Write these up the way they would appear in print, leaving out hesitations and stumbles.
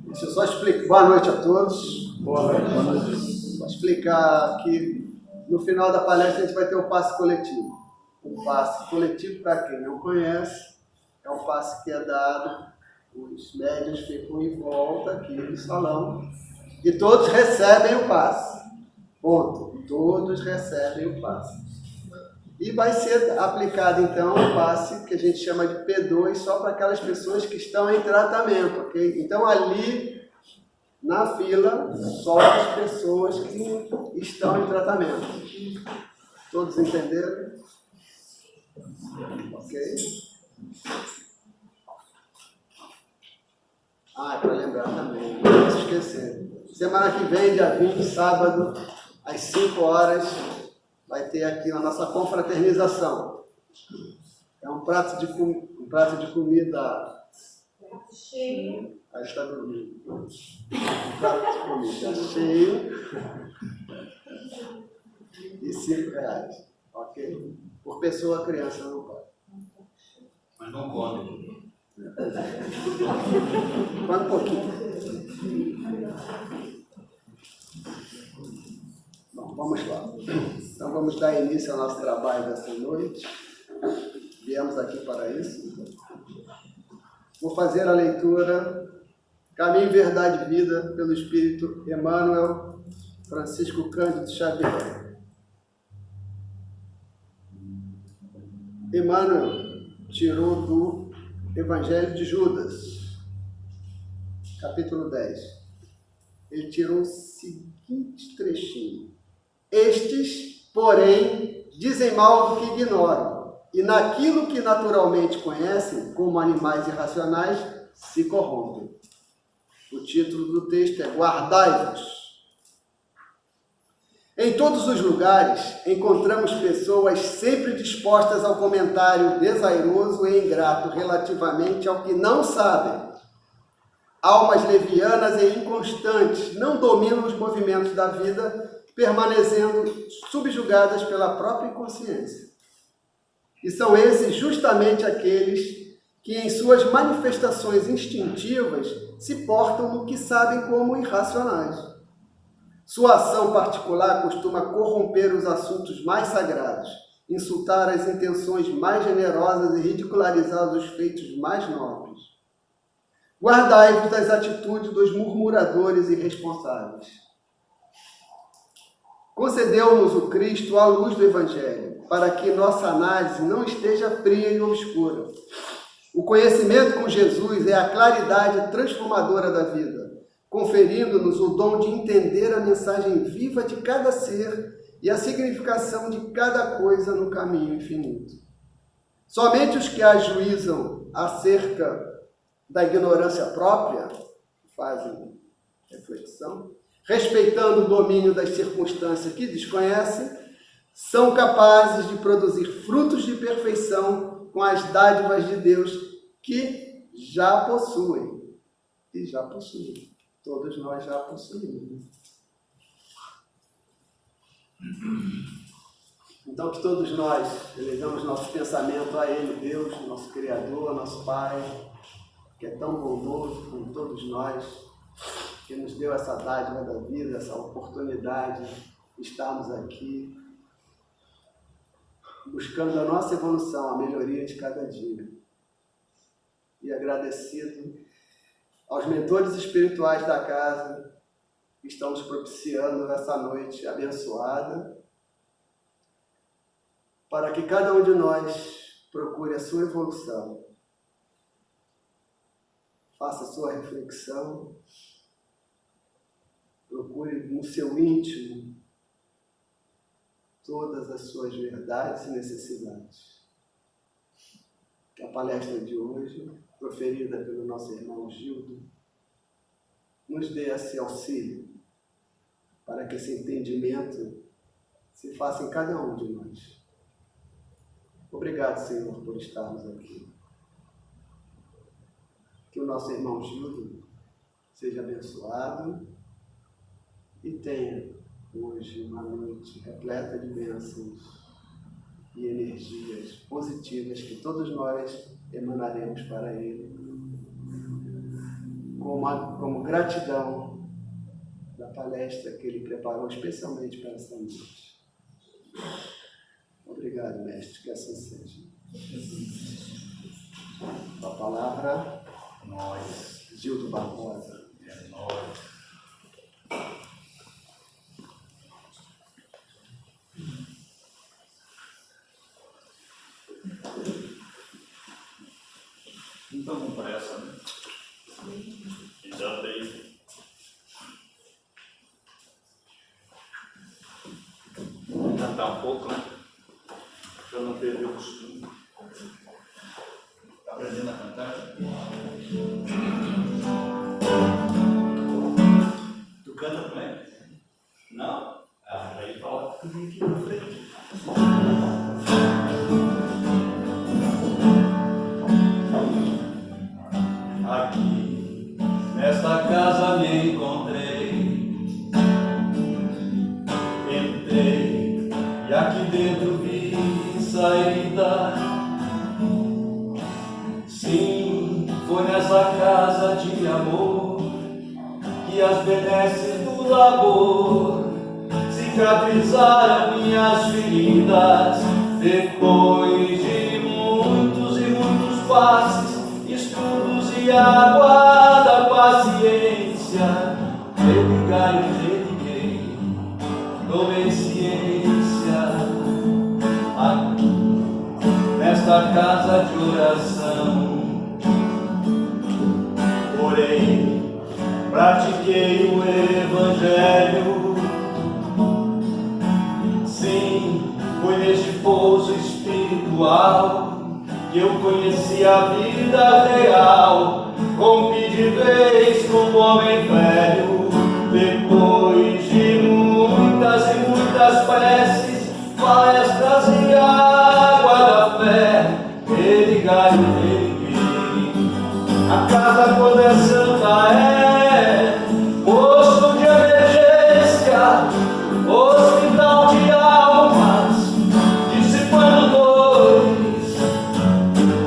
Deixa eu só explicar. Boa noite a todos. Boa noite. Vou explicar que no final da palestra a gente vai ter o passe coletivo. O passe coletivo, para quem não conhece, é um passe que é dado, os médiuns ficam em volta aqui do salão e todos recebem o passe. Ponto. Todos recebem o passe. E vai ser aplicado, então, o passe que a gente chama de P2 só para aquelas pessoas que estão em tratamento, ok? Então, ali, na fila, só as pessoas que estão em tratamento. Todos entenderam? Ok? Ah, é para lembrar também, não posso esquecer. Semana que vem, dia 20, sábado, às 5 horas, vai ter aqui a nossa confraternização. É um prato de comida. Cheio. Aí está dormindo. Um prato de comida cheio. E R$5. Ok? Por pessoa, a criança não pode. Mas não come. Come um pouquinho. Bom, vamos lá. Então vamos dar início ao nosso trabalho dessa noite. Viemos aqui para isso. Vou fazer a leitura Caminho, Verdade e Vida pelo Espírito Emmanuel Francisco Cândido Xavier. Emmanuel tirou do Evangelho de Judas, capítulo 10. Ele tirou o seguinte trechinho. Estes, porém, dizem mal do que ignoram, e naquilo que naturalmente conhecem, como animais irracionais, se corrompem. O título do texto é Guardai-vos. Em todos os lugares, encontramos pessoas sempre dispostas ao comentário desairoso e ingrato relativamente ao que não sabem. Almas levianas e inconstantes não dominam os movimentos da vida, permanecendo subjugadas pela própria inconsciência. E são esses justamente aqueles que, em suas manifestações instintivas, se portam no que sabem como irracionais. Sua ação particular costuma corromper os assuntos mais sagrados, insultar as intenções mais generosas e ridicularizar os feitos mais nobres. Guardai-vos das atitudes dos murmuradores irresponsáveis. Concedeu-nos o Cristo a luz do Evangelho, para que nossa análise não esteja fria e obscura. O conhecimento com Jesus é a claridade transformadora da vida, conferindo-nos o dom de entender a mensagem viva de cada ser e a significação de cada coisa no caminho infinito. Somente os que ajuizam acerca da ignorância própria, fazem reflexão, respeitando o domínio das circunstâncias que desconhecem, são capazes de produzir frutos de perfeição com as dádivas de Deus que já possuem. E já possuem. Todos nós já possuímos. Então, que todos nós elevamos nosso pensamento a Ele, Deus, nosso Criador, nosso Pai, que é tão bondoso com todos nós, que nos deu essa dádiva da vida, essa oportunidade de estarmos aqui, buscando a nossa evolução, a melhoria de cada dia. E agradecido aos mentores espirituais da casa que estão nos propiciando essa noite abençoada, para que cada um de nós procure a sua evolução, faça a sua reflexão, procure no seu íntimo todas as suas verdades e necessidades. que a palestra de hoje, proferida pelo nosso irmão Gildo, nos dê esse auxílio para que esse entendimento se faça em cada um de nós. Obrigado, Senhor, por estarmos aqui. Que o nosso irmão Gildo seja abençoado e tenha hoje uma noite repleta de bênçãos e energias positivas que todos nós emanaremos para ele, como gratidão da palestra que ele preparou especialmente para esta noite. Obrigado, mestre, que assim seja. A palavra, Nós. Gildo Barbosa. É nós. Não estamos com pressa, né? Ainda bem. Vou cantar um pouco, né? Para eu não perder o costume. Está aprendendo a cantar? Tu canta também? Não? Ah, aí fala comigo aqui na frente. Aqui, nesta casa me encontrei. Entrei e aqui dentro vi saída. Sim, foi nessa casa de amor que as benesses do labor cicatrizaram minhas feridas. Depois de muitos e muitos passes, estudos e água da paciência, religar e religuei, tomei ciência. Aqui, nesta casa de oração, orei, pratiquei o Evangelho. Sim, foi neste pouso espiritual que eu conheci a vida real. Rompi de vez com o homem velho, depois de muitas e muitas preces, palestras e água da fé, religar e religuei. A casa quando é santa é posto de emergência, hospital de almas, dissipando dores,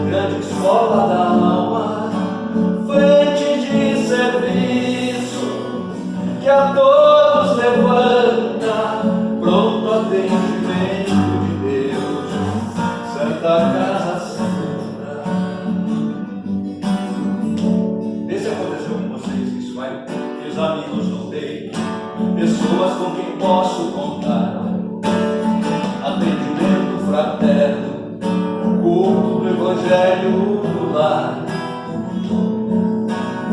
grande escola da alma, frente de serviço que a todos levanta, pronto atendimento de Deus, Santa Casa Santa. Vê se aconteceu com vocês isso, vai. Meus amigos notei, pessoas com quem posso contar, atendimento fraterno, culto do Evangelho do lar.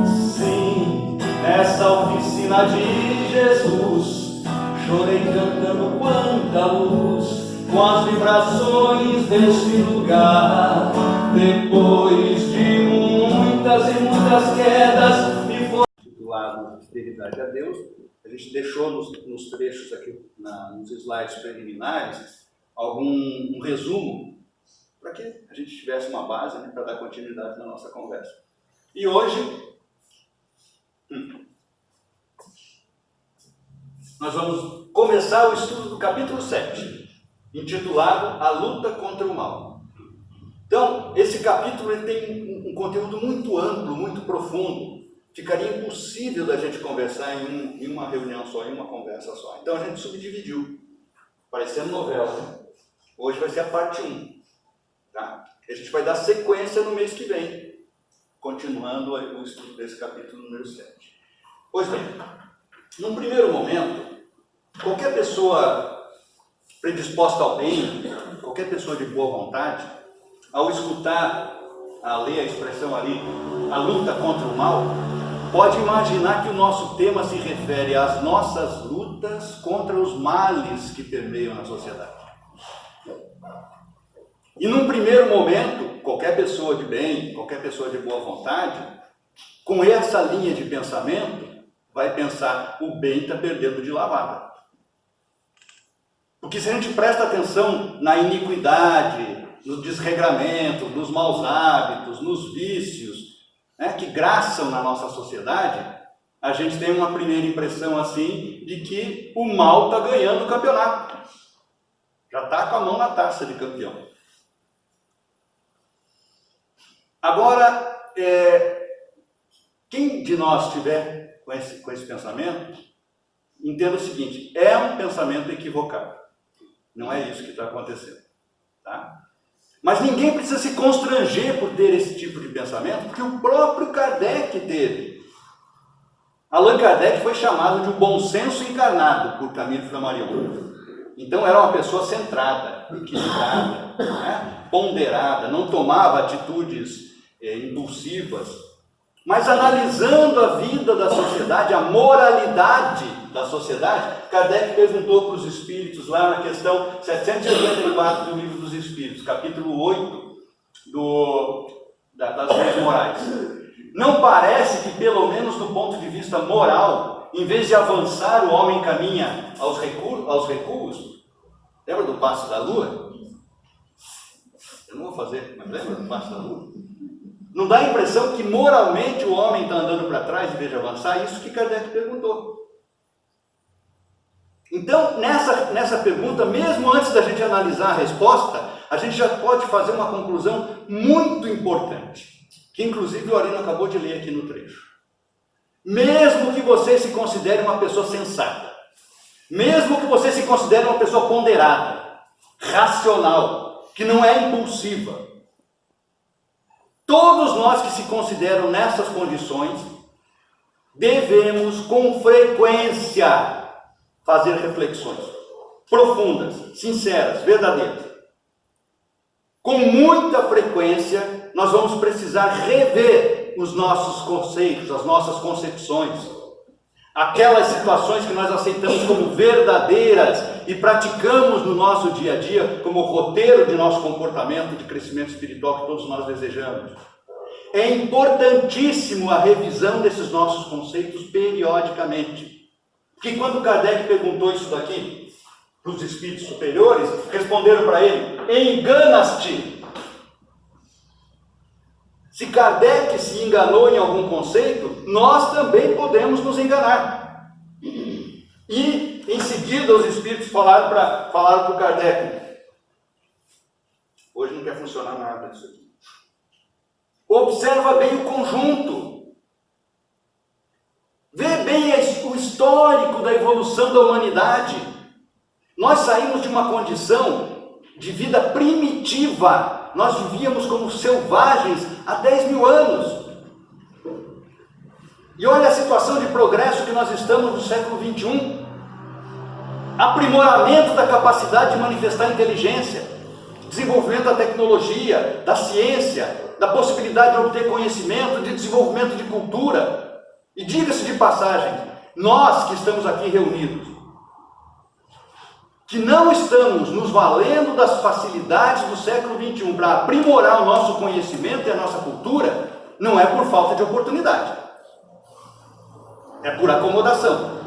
Sim, nessa oficina de Jesus, chorei cantando quanta luz, com as vibrações deste lugar. Depois de muitas e muitas quedas, me foi titulado Fidelidade a Deus. A gente deixou nos trechos aqui, nos slides preliminares, um resumo, para que a gente tivesse uma base, né, para dar continuidade na nossa conversa. E hoje, nós vamos começar o estudo do capítulo 7, intitulado A Luta contra o Mal. Então, esse capítulo ele tem um conteúdo muito amplo, muito profundo. Ficaria impossível da gente conversar em uma reunião só, em uma conversa só. Então a gente subdividiu, parecendo novela, né? Hoje vai ser a parte 1. Tá? A gente vai dar sequência no mês que vem, continuando o estudo desse capítulo número 7. Pois bem, num primeiro momento, qualquer pessoa predisposta ao bem, qualquer pessoa de boa vontade, ao escutar, a ler a expressão ali, a luta contra o mal, pode imaginar que o nosso tema se refere às nossas lutas contra os males que permeiam na sociedade. E num primeiro momento, qualquer pessoa de bem, qualquer pessoa de boa vontade, com essa linha de pensamento, vai pensar, o bem está perdendo de lavada. Porque se a gente presta atenção na iniquidade, no desregramento, nos maus hábitos, nos vícios, né, que graçam na nossa sociedade, a gente tem uma primeira impressão assim de que o mal está ganhando o campeonato. Já está com a mão na taça de campeão. Agora, quem de nós tiver com esse pensamento, entenda o seguinte, é um pensamento equivocado. Não é isso que está acontecendo. Tá? Mas ninguém precisa se constranger por ter esse tipo de pensamento, porque o próprio Kardec teve. Allan Kardec foi chamado de um bom senso encarnado por Camille Flammarion. Então era uma pessoa centrada, equilibrada, né? Ponderada, não tomava atitudes impulsivas, mas analisando a vida da sociedade, a moralidade da sociedade, Kardec perguntou para os espíritos, lá na questão 784 do Livro dos Espíritos, capítulo 8 das leis morais. Não parece que, pelo menos do ponto de vista moral, em vez de avançar, o homem caminha aos recuos? Lembra do passo da lua? Eu não vou fazer, mas lembra do passo da lua? Não dá a impressão que moralmente o homem está andando para trás em vez de avançar? Isso que Kardec perguntou. Então, nessa pergunta, mesmo antes da gente analisar a resposta, a gente já pode fazer uma conclusão muito importante, que inclusive o Arino acabou de ler aqui no trecho. Mesmo que você se considere uma pessoa sensata, mesmo que você se considere uma pessoa ponderada, racional, que não é impulsiva, todos nós que se consideram nessas condições, devemos com frequência fazer reflexões profundas, sinceras, verdadeiras. Com muita frequência, nós vamos precisar rever os nossos conceitos, as nossas concepções, aquelas situações que nós aceitamos como verdadeiras e praticamos no nosso dia a dia como roteiro de nosso comportamento de crescimento espiritual que todos nós desejamos. É importantíssimo a revisão desses nossos conceitos periodicamente. Porque quando Kardec perguntou isso daqui para os espíritos superiores, responderam para ele, engana-te. Se Kardec se enganou em algum conceito, nós também podemos nos enganar. E em seguida os espíritos falaram para o Kardec, hoje não quer funcionar nada isso aqui. Observa bem o conjunto. Vê bem o histórico da evolução da humanidade. Nós saímos de uma condição de vida primitiva. Nós vivíamos como selvagens há 10 mil anos. E olha a situação de progresso que nós estamos no século XXI. Aprimoramento da capacidade de manifestar inteligência, desenvolvimento da tecnologia, da ciência, da possibilidade de obter conhecimento, de desenvolvimento de cultura. E diga-se de passagem, nós que estamos aqui reunidos, que não estamos nos valendo das facilidades do século XXI para aprimorar o nosso conhecimento e a nossa cultura, não é por falta de oportunidade, é por acomodação.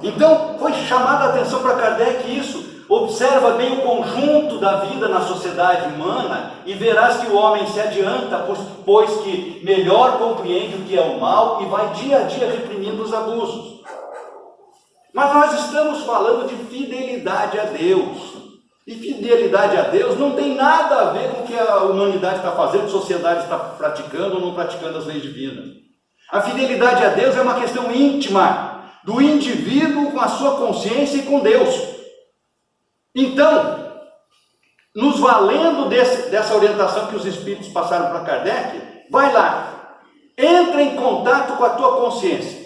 Então, foi chamada a atenção para Kardec isso. Observa bem o conjunto da vida na sociedade humana e verás que o homem se adianta, pois que melhor compreende o que é o mal e vai dia a dia reprimindo os abusos. Mas nós estamos falando de fidelidade a Deus. E fidelidade a Deus não tem nada a ver com o que a humanidade está fazendo, a sociedade está praticando ou não praticando as leis divinas. A fidelidade a Deus é uma questão íntima do indivíduo com a sua consciência e com Deus. Então, nos valendo dessa orientação que os espíritos passaram para Kardec, vai lá, entra em contato com a tua consciência.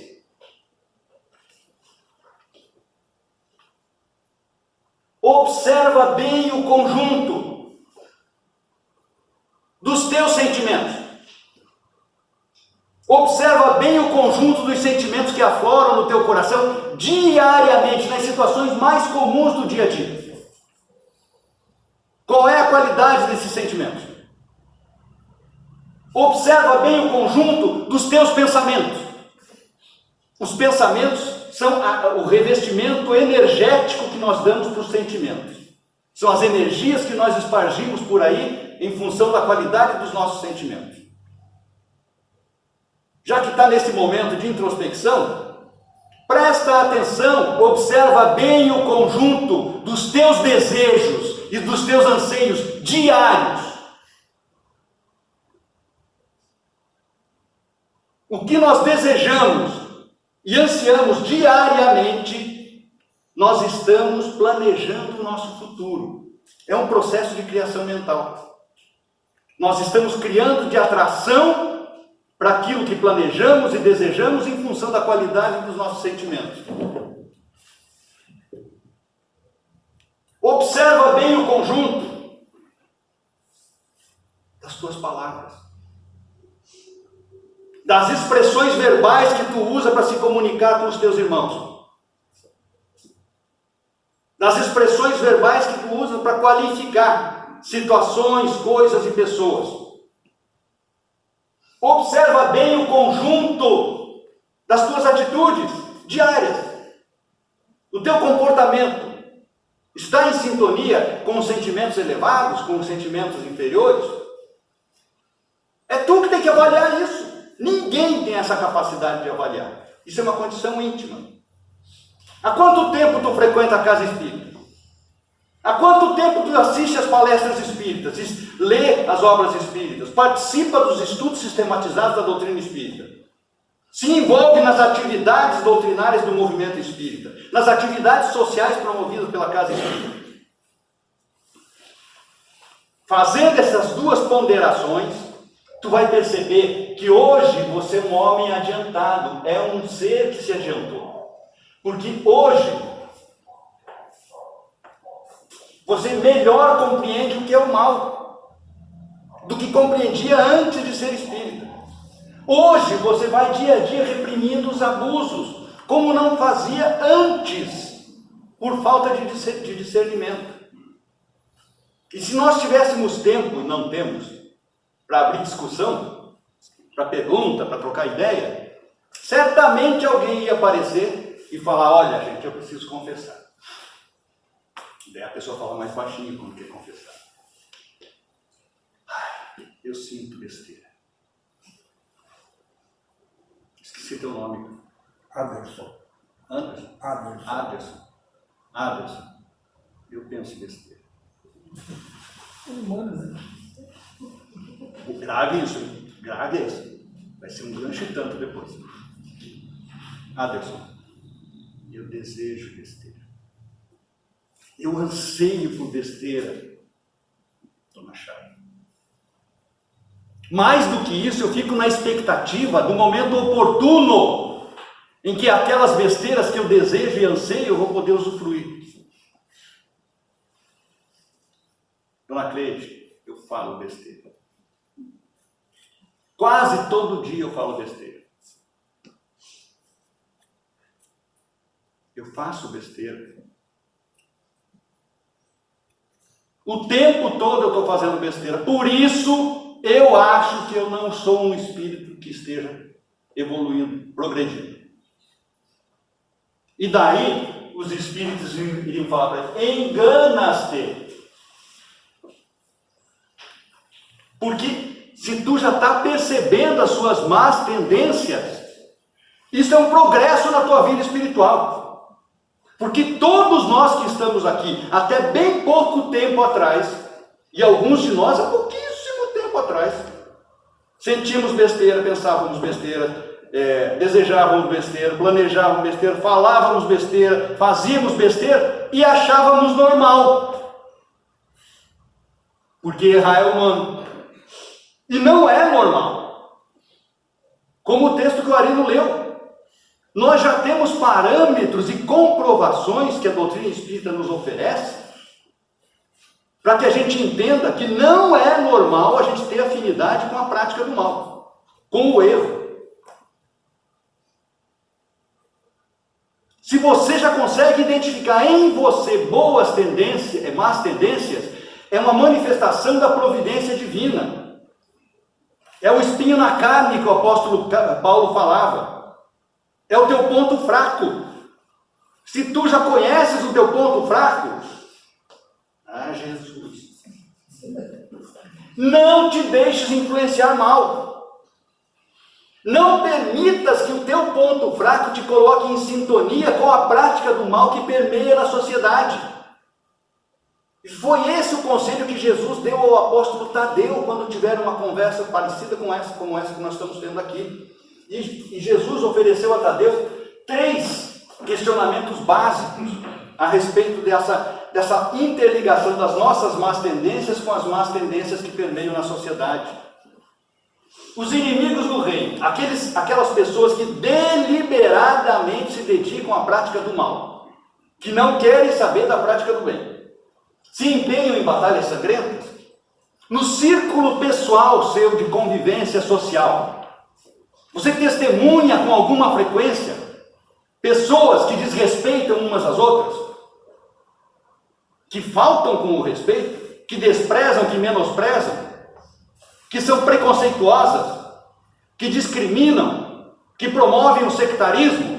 Observa bem o conjunto dos teus sentimentos. Observa bem o conjunto dos sentimentos que afloram no teu coração diariamente, nas situações mais comuns do dia a dia. Qual é a qualidade desses sentimentos? Observa bem o conjunto dos teus pensamentos. Os pensamentos são o revestimento energético que nós damos para os sentimentos. São as energias que nós espargimos por aí em função da qualidade dos nossos sentimentos. Já que está nesse momento de introspecção, presta atenção, observa bem o conjunto dos teus desejos e dos teus anseios diários. O que nós desejamos e ansiamos diariamente, nós estamos planejando o nosso futuro. É um processo de criação mental. Nós estamos criando de atração para aquilo que planejamos e desejamos em função da qualidade dos nossos sentimentos. Observa bem o conjunto das tuas palavras, das expressões verbais que tu usa para se comunicar com os teus irmãos, das expressões verbais que tu usa para qualificar situações, coisas e pessoas. Observa bem o conjunto das tuas atitudes diárias. O teu comportamento está em sintonia com os sentimentos elevados, com os sentimentos inferiores? É tu que tem que avaliar isso. Ninguém tem essa capacidade de avaliar. Isso é uma condição íntima. Há quanto tempo tu frequenta a casa espírita? Há quanto tempo tu assiste às palestras espíritas, lê as obras espíritas, participa dos estudos sistematizados da doutrina espírita, se envolve nas atividades doutrinárias do movimento espírita, nas atividades sociais promovidas pela casa espírita? Fazendo essas duas ponderações, tu vai perceber que hoje você é um homem adiantado, é um ser que se adiantou. Porque hoje você melhor compreende o que é o mal do que compreendia antes de ser espírita. Hoje você vai dia a dia reprimindo os abusos, como não fazia antes, por falta de discernimento. E se nós tivéssemos tempo, e não temos, para abrir discussão, para pergunta, para trocar ideia, certamente alguém ia aparecer e falar: olha, gente, eu preciso confessar. Daí a pessoa fala mais baixinho quando quer confessar. Ai, eu sinto besteira. Esqueci teu nome. Aderson. Anderson? Aderson. Eu penso besteira. Grave isso. Grave isso. Vai ser um gancho e tanto depois. Aderson, eu desejo besteira. Eu anseio por besteira, Dona Chave. Mais do que isso, eu fico na expectativa do momento oportuno em que aquelas besteiras que eu desejo e anseio eu vou poder usufruir. Dona Cleide, eu falo besteira. Quase todo dia eu falo besteira. Eu faço besteira. O tempo todo eu estou fazendo besteira. Por isso, eu acho que eu não sou um espírito que esteja evoluindo, progredindo. E daí, os espíritos iriam falar para ele: enganas-te. Porque se tu já está percebendo as suas más tendências, isso é um progresso na tua vida espiritual. Porque todos nós que estamos aqui, até bem pouco tempo atrás, e alguns de nós há pouquíssimo tempo atrás, sentíamos besteira, pensávamos besteira, desejávamos besteira, planejávamos besteira, falávamos besteira, fazíamos besteira e achávamos normal. Porque errar é humano. E não é normal. Como o texto que o Arino leu. Nós já temos parâmetros e comprovações que a doutrina espírita nos oferece para que a gente entenda que não é normal a gente ter afinidade com a prática do mal, com o erro. Se você já consegue identificar em você boas tendências, más tendências, é uma manifestação da providência divina. É o espinho na carne que o apóstolo Paulo falava. É o teu ponto fraco. Se tu já conheces o teu ponto fraco, Jesus, não te deixes influenciar mal. Não permitas que o teu ponto fraco te coloque em sintonia com a prática do mal que permeia na sociedade. E foi esse o conselho que Jesus deu ao apóstolo Tadeu quando tiveram uma conversa parecida com essa que nós estamos tendo aqui. E Jesus ofereceu a Tadeu 3 questionamentos básicos a respeito dessa interligação das nossas más tendências com as más tendências que permeiam na sociedade. Os inimigos do reino, aquelas pessoas que deliberadamente se dedicam à prática do mal, que não querem saber da prática do bem, se empenham em batalhas sangrentas, no círculo pessoal seu de convivência social. Você testemunha com alguma frequência pessoas que desrespeitam umas às outras, que faltam com o respeito, que desprezam, que menosprezam, que são preconceituosas, que discriminam, que promovem o sectarismo?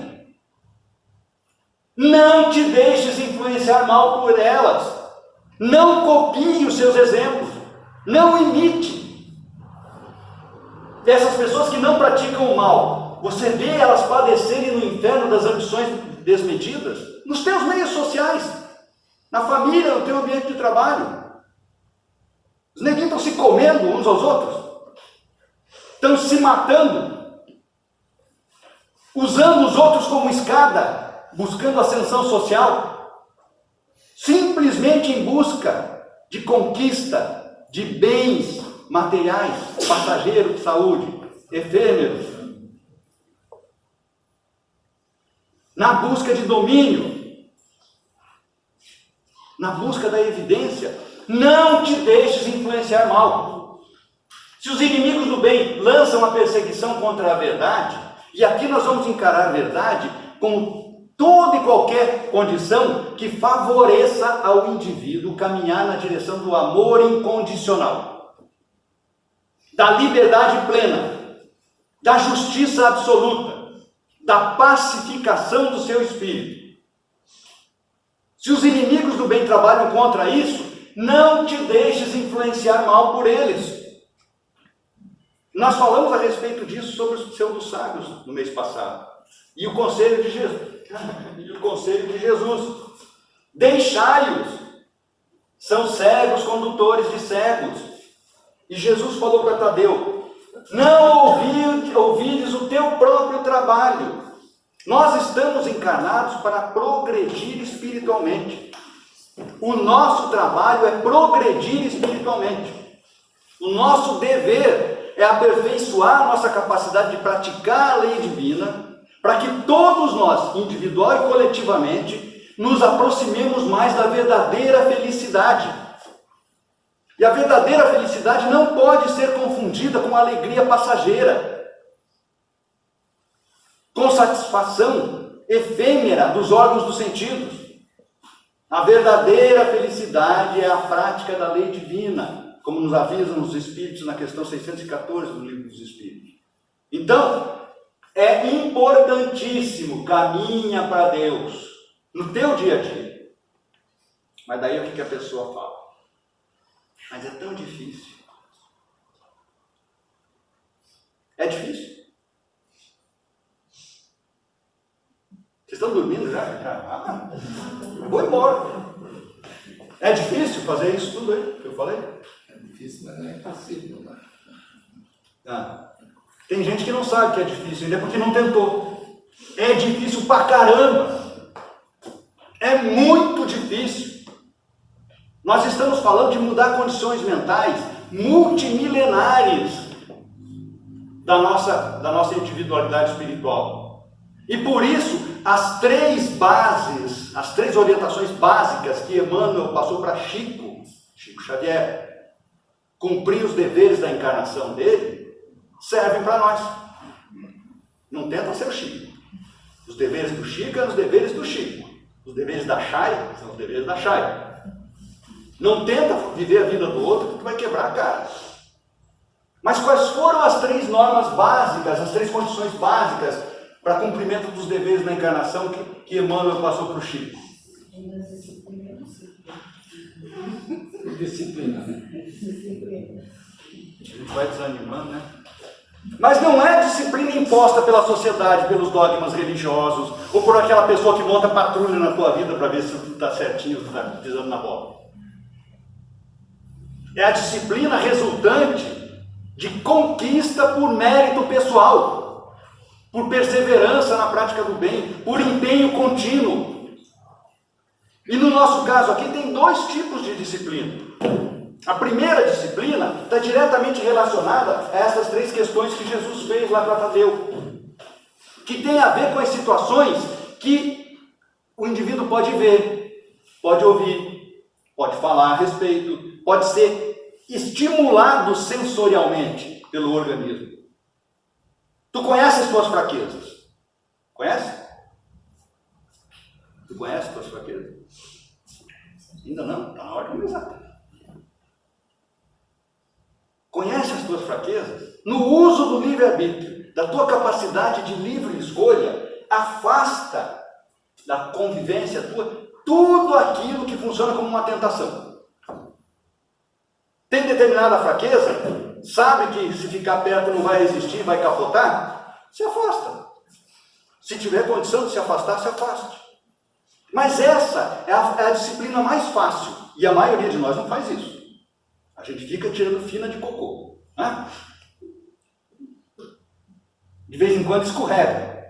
Não te deixes influenciar mal por elas. Não copie os seus exemplos. Não imite. Essas pessoas que não praticam o mal, você vê elas padecerem no inferno das ambições desmedidas, nos teus meios sociais, na família, no teu ambiente de trabalho. Os neguinhos estão se comendo uns aos outros, estão se matando, usando os outros como escada, buscando ascensão social, simplesmente em busca de conquista, de bens materiais, passageiros, saúde, efêmeros, na busca de domínio, na busca da evidência. Não te deixes influenciar mal. Se os inimigos do bem lançam a perseguição contra a verdade, e aqui nós vamos encarar a verdade com toda e qualquer condição que favoreça ao indivíduo caminhar na direção do amor incondicional, da liberdade plena, da justiça absoluta, da pacificação do seu espírito. Se os inimigos do bem trabalham contra isso, não te deixes influenciar mal por eles. Nós falamos a respeito disso sobre os pseudo-sábios no mês passado. E o conselho de Jesus. Deixai-os. São cegos condutores de cegos. E Jesus falou para Tadeu: não ouvides o teu próprio trabalho. Nós estamos encarnados para progredir espiritualmente. O nosso trabalho é progredir espiritualmente. O nosso dever é aperfeiçoar a nossa capacidade de praticar a lei divina, para que todos nós, individual e coletivamente, nos aproximemos mais da verdadeira felicidade. E a verdadeira felicidade não pode ser confundida com alegria passageira, com satisfação efêmera dos órgãos dos sentidos. A verdadeira felicidade é a prática da lei divina, como nos avisam os Espíritos na questão 614 do Livro dos Espíritos. Então, é importantíssimo, caminha para Deus, no teu dia a dia. Mas daí o que a pessoa fala? Mas é tão difícil. É difícil. Vocês estão dormindo já? Vou embora. É difícil fazer isso tudo aí que eu falei? É difícil, mas não é possível. Tem gente que não sabe que é difícil, ainda porque não tentou. É difícil pra caramba. É muito difícil. Nós estamos falando de mudar condições mentais multimilenares da nossa individualidade espiritual. E por isso, as 3 orientações básicas que Emmanuel passou para Chico Xavier, cumprir os deveres da encarnação dele, servem para nós. Não tenta ser o Chico. Os deveres do Chico são os deveres do Chico. Os deveres da Chay são os deveres da Chay. Não tenta viver a vida do outro, porque tu vai quebrar a cara. Mas quais foram as 3 normas básicas, as 3 condições básicas para cumprimento dos deveres na encarnação que Emmanuel passou para o Chico? Disciplina, né? A gente vai desanimando, né? Mas não é disciplina imposta pela sociedade, pelos dogmas religiosos, ou por aquela pessoa que monta patrulha na tua vida para ver se tudo está certinho, se está pisando na bola. É a disciplina resultante de conquista por mérito pessoal, por perseverança na prática do bem, por empenho contínuo. E no nosso caso aqui tem 2 tipos de disciplina. A primeira disciplina está diretamente relacionada a essas 3 questões que Jesus fez lá para Tadeu, que tem a ver com as situações que o indivíduo pode ver, pode ouvir, pode falar a respeito, pode ser estimulado sensorialmente pelo organismo. Tu conhece as tuas fraquezas? Conhece? Tu conhece as tuas fraquezas? Ainda não? Está na hora de começar. Conhece as tuas fraquezas? No uso do livre-arbítrio, da tua capacidade de livre escolha, afasta da convivência tua tudo aquilo que funciona como uma tentação. Tem determinada fraqueza? Sabe que se ficar perto não vai resistir, vai capotar? Se afasta. Se tiver condição de se afastar, se afaste. Mas essa é a disciplina mais fácil. E a maioria de nós não faz isso. A gente fica tirando fina de cocô. Né? De vez em quando escorrega.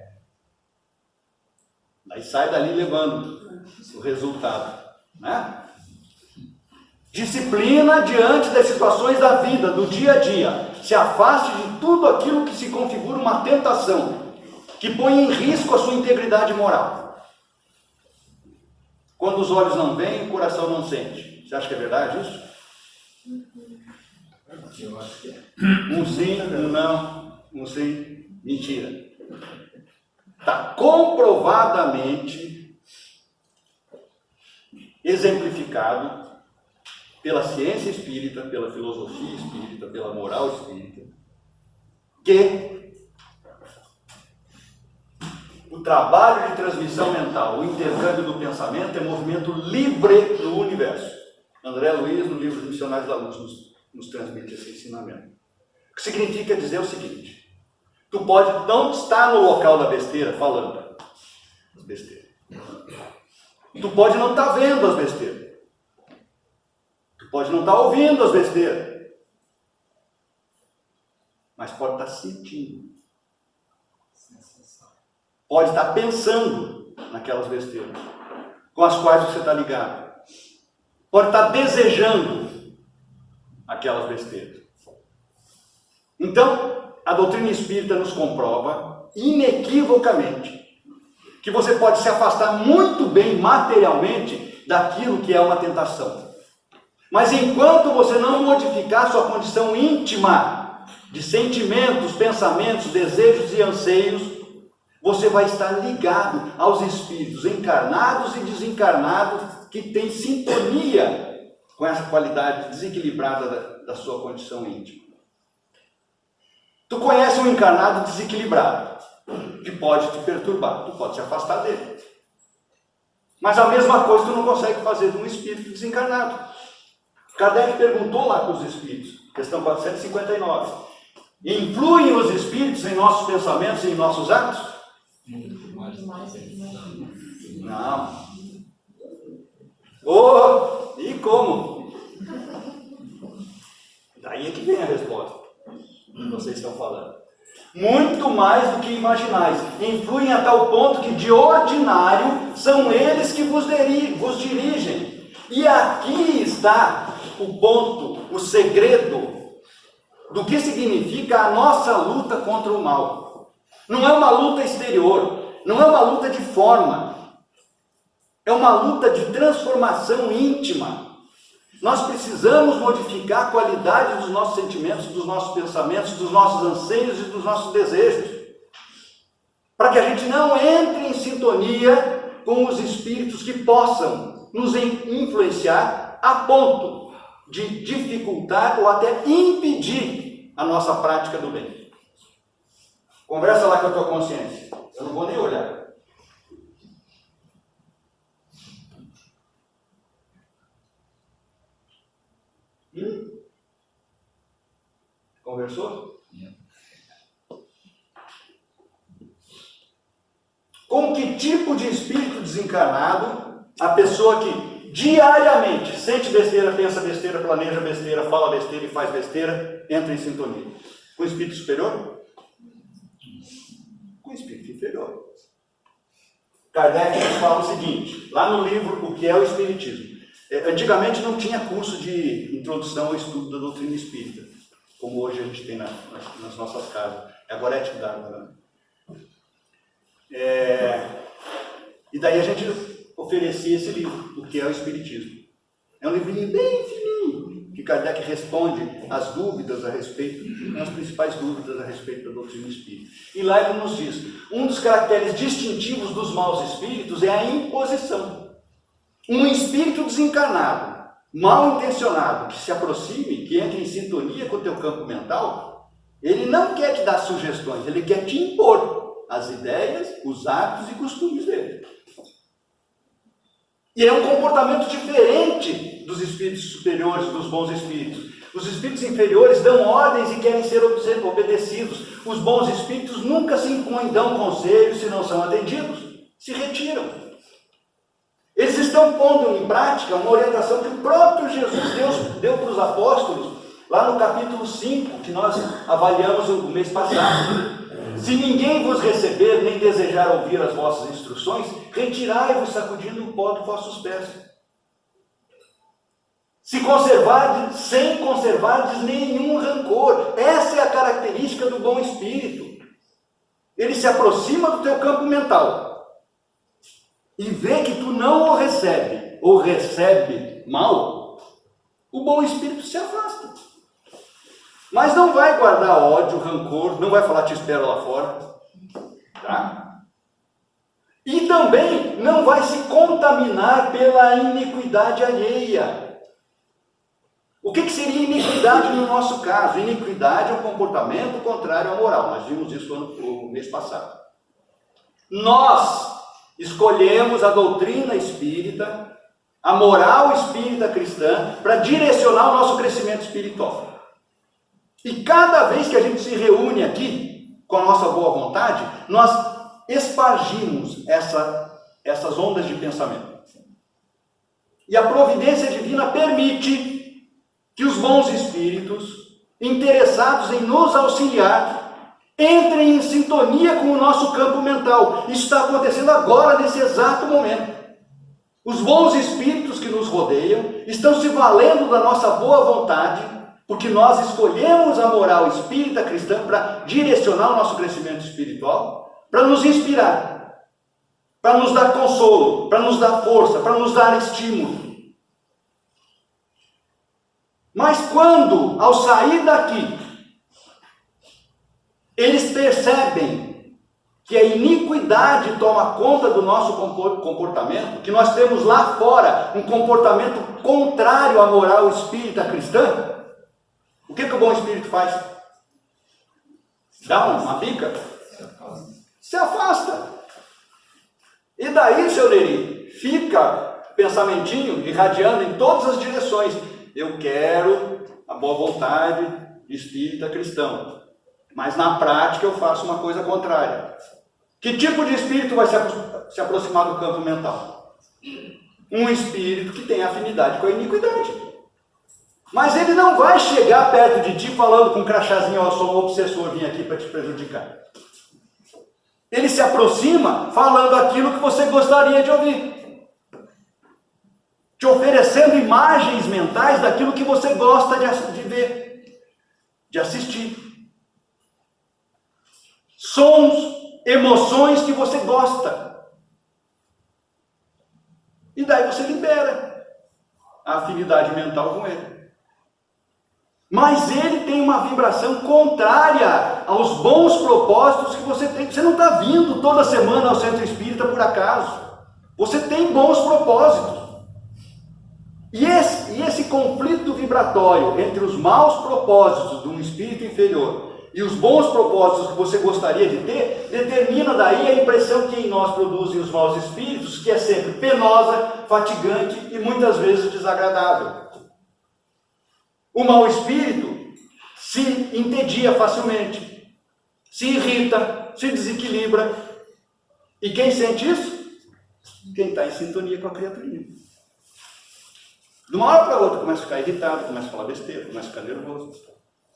Daí sai dali levando o resultado. Né? Disciplina diante das situações da vida, do dia a dia. Se afaste de tudo aquilo que se configura uma tentação, que põe em risco a sua integridade moral. Quando os olhos não veem, o coração não sente. Você acha que é verdade isso? Eu acho que é. Um sim, um não, um sim, mentira. Está comprovadamente exemplificado pela ciência espírita, pela filosofia espírita, pela moral espírita, que o trabalho de transmissão mental, o intercâmbio do pensamento é movimento livre no universo. André Luiz, no livro dos Missionários da Luz, nos transmite esse ensinamento. O que significa dizer o seguinte: tu pode não estar no local da besteira falando as besteiras. Tu pode não estar vendo as besteiras. Tu pode não estar ouvindo as besteiras. Mas pode estar sentindo. Pode estar pensando naquelas besteiras com as quais você está ligado. Pode estar desejando aquelas besteiras. Então, a doutrina espírita nos comprova inequivocamente que você pode se afastar muito bem materialmente daquilo que é uma tentação. Mas enquanto você não modificar sua condição íntima de sentimentos, pensamentos, desejos e anseios, você vai estar ligado aos espíritos encarnados e desencarnados que têm sintonia com essa qualidade desequilibrada da sua condição íntima. Tu conhece um encarnado desequilibrado, que pode te perturbar, tu pode se afastar dele. Mas a mesma coisa tu não consegue fazer com um espírito desencarnado. Kardec perguntou lá para os espíritos, questão 459, influem os espíritos em nossos pensamentos e em nossos atos? Não. Oh, e como? Daí é que vem a resposta que vocês estão falando. Muito mais do que imaginais. Influem a tal ponto que de ordinário são eles que vos dirigem. E aqui está o ponto, o segredo do que significa a nossa luta contra o mal. Não é uma luta exterior, não é uma luta de forma, é uma luta de transformação íntima. Nós precisamos modificar a qualidade dos nossos sentimentos, dos nossos pensamentos, dos nossos anseios e dos nossos desejos, para que a gente não entre em sintonia com os espíritos que possam nos influenciar chegar a ponto de dificultar ou até impedir a nossa prática do bem. Conversa lá com a tua consciência. Eu não vou nem olhar. Conversou? Com que tipo de espírito desencarnado a pessoa que diariamente sente besteira, pensa besteira, planeja besteira, fala besteira e faz besteira, entra em sintonia? Com o espírito superior? Com o espírito inferior. Kardec nos fala o seguinte, lá no livro O que é o Espiritismo. Antigamente não tinha curso de introdução ao estudo da doutrina espírita, como hoje a gente tem nas nossas casas. Agora é ética d'água, né? E daí a gente oferecia esse livro, O que é o Espiritismo. É um livrinho bem fininho, que Kardec responde as dúvidas a respeito, as principais dúvidas a respeito da doutrina espírita. E lá ele nos diz, um dos caracteres distintivos dos maus espíritos é a imposição. Um espírito desencarnado, mal intencionado, que se aproxime, que entre em sintonia com o teu campo mental, ele não quer te dar sugestões, ele quer te impor as ideias, os hábitos e costumes dele. E é um comportamento diferente dos espíritos superiores, dos bons espíritos. Os espíritos inferiores dão ordens e querem ser obedecidos. Os bons espíritos nunca se impõem, dão conselhos, se não são atendidos, se retiram. Eles estão pondo em prática uma orientação que o próprio Jesus deu para os apóstolos, lá no capítulo 5, que nós avaliamos o mês passado. Se ninguém vos receber, nem desejar ouvir as vossas instruções, retirai-vos sacudindo o pó dos vossos pés. Se conservardes, sem conservardes nenhum rancor. Essa é a característica do bom espírito. Ele se aproxima do teu campo mental e vê que tu não o recebe, ou recebe mal, o bom espírito se afasta. Mas não vai guardar ódio, rancor, não vai falar te espero lá fora, tá? E também não vai se contaminar pela iniquidade alheia. O que seria iniquidade no nosso caso? Iniquidade é um comportamento contrário à moral. Nós vimos isso no mês passado. Nós escolhemos a doutrina espírita, a moral espírita cristã, para direcionar o nosso crescimento espiritual. E cada vez que a gente se reúne aqui, com a nossa boa vontade, nós espargimos essas ondas de pensamento. E a providência divina permite que os bons espíritos, interessados em nos auxiliar, entrem em sintonia com o nosso campo mental. Isso está acontecendo agora, nesse exato momento. Os bons espíritos que nos rodeiam estão se valendo da nossa boa vontade, porque nós escolhemos a moral espírita cristã para direcionar o nosso crescimento espiritual, para nos inspirar, para nos dar consolo, para nos dar força, para nos dar estímulo. Mas quando, ao sair daqui, eles percebem que a iniquidade toma conta do nosso comportamento, que nós temos lá fora um comportamento contrário à moral espírita cristã, o que o bom espírito faz? Dá uma bica? Se afasta. E daí, seu Neri, fica pensamentinho irradiando em todas as direções. Eu quero a boa vontade espírita cristão, mas na prática eu faço uma coisa contrária. Que tipo de espírito vai se aproximar do campo mental? Um espírito que tem afinidade com a iniquidade. Mas ele não vai chegar perto de ti falando com um crachazinho, eu sou um obsessor, vim aqui para te prejudicar. Ele se aproxima falando aquilo que você gostaria de ouvir. Te oferecendo imagens mentais daquilo que você gosta de ver, de assistir. Sons, emoções que você gosta. E daí você libera a afinidade mental com ele. Mas ele tem uma vibração contrária aos bons propósitos que você tem. Você não está vindo toda semana ao centro espírita por acaso. Você tem bons propósitos. E esse conflito vibratório entre os maus propósitos de um espírito inferior e os bons propósitos que você gostaria de ter, determina daí a impressão que em nós produzem os maus espíritos, que é sempre penosa, fatigante e muitas vezes desagradável. O mau espírito se entedia facilmente, se irrita, se desequilibra. E quem sente isso? Quem está em sintonia com a criaturinha. De uma hora para outra começa a ficar irritado, começa a falar besteira, começa a ficar nervoso,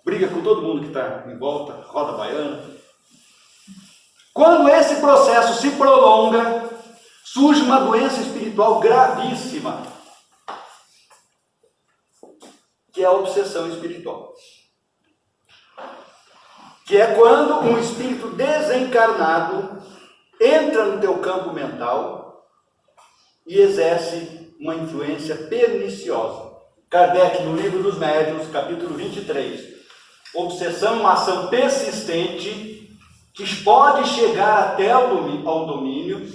briga com todo mundo que está em volta, roda baiana. Quando esse processo se prolonga, surge uma doença espiritual gravíssima, que é a obsessão espiritual. Que é quando um espírito desencarnado entra no teu campo mental e exerce uma influência perniciosa. Kardec, no Livro dos Médiuns, capítulo 23, obsessão é uma ação persistente que pode chegar até ao domínio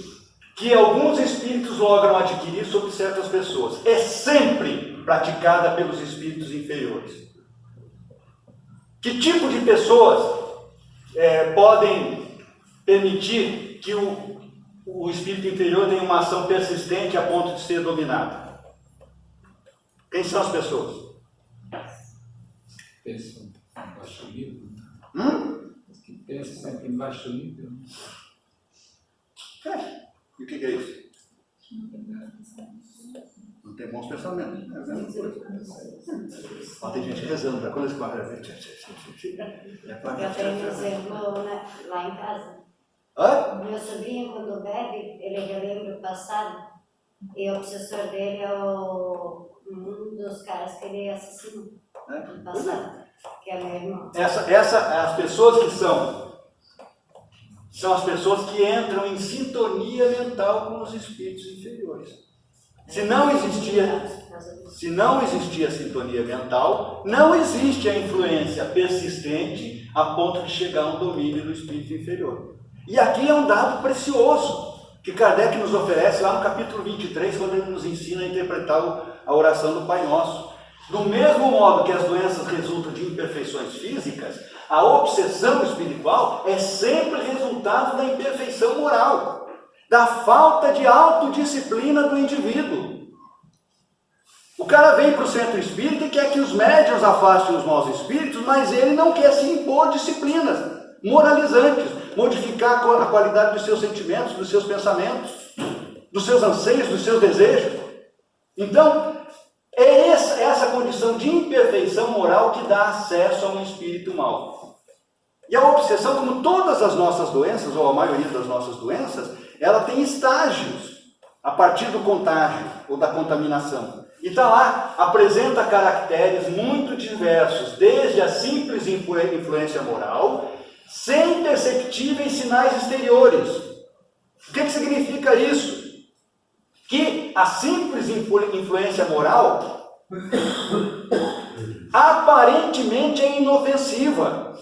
que alguns espíritos logram adquirir sobre certas pessoas. É sempre praticada pelos espíritos inferiores. Que tipo de pessoas podem permitir que o espírito inferior tenha uma ação persistente a ponto de ser dominado? Quem são as pessoas? Pensam em baixo nível. Os que pensam sempre em baixo nível. E o que é isso? Não tem bons pensamentos. É a mesma coisa. Tem gente rezando para coisas que vai. Eu tenho um exemplo lá em casa. Meu sobrinho, quando bebe, ele relembra o passado. E o obsessor dele é um dos caras que ele assassinou no passado, que é meu irmão. As pessoas que são as pessoas que entram em sintonia mental com os espíritos inferiores. Se não existia sintonia mental, não existe a influência persistente a ponto de chegar a um domínio do espírito inferior. E aqui é um dado precioso que Kardec nos oferece lá no capítulo 23, quando ele nos ensina a interpretar a oração do Pai Nosso. Do mesmo modo que as doenças resultam de imperfeições físicas, a obsessão espiritual é sempre resultado da imperfeição moral, da falta de autodisciplina do indivíduo. O cara vem para o centro espírita e quer que os médiuns afastem os maus espíritos, mas ele não quer se impor disciplinas moralizantes, modificar a qualidade dos seus sentimentos, dos seus pensamentos, dos seus anseios, dos seus desejos. Então, é essa condição de imperfeição moral que dá acesso a um espírito mau. E a obsessão, como todas as nossas doenças, ou a maioria das nossas doenças, ela tem estágios a partir do contágio ou da contaminação. E está lá, apresenta caracteres muito diversos, desde a simples influência moral, sem perceptíveis sinais exteriores. O que significa isso? Que a simples influência moral aparentemente é inofensiva.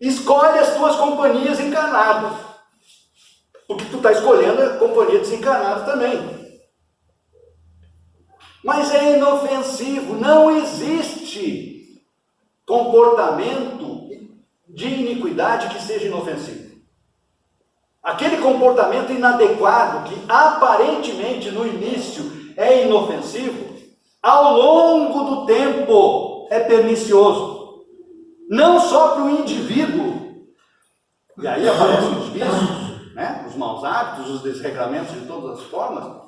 Escolhe as tuas companhias encarnadas, porque tu está escolhendo a companhia desencarnada também. Mas é inofensivo, não existe comportamento de iniquidade que seja inofensivo. Aquele comportamento inadequado, que aparentemente no início é inofensivo, ao longo do tempo é pernicioso. Não só para o indivíduo, e aí aparecem os vícios, né? Os maus hábitos, os desregramentos de todas as formas,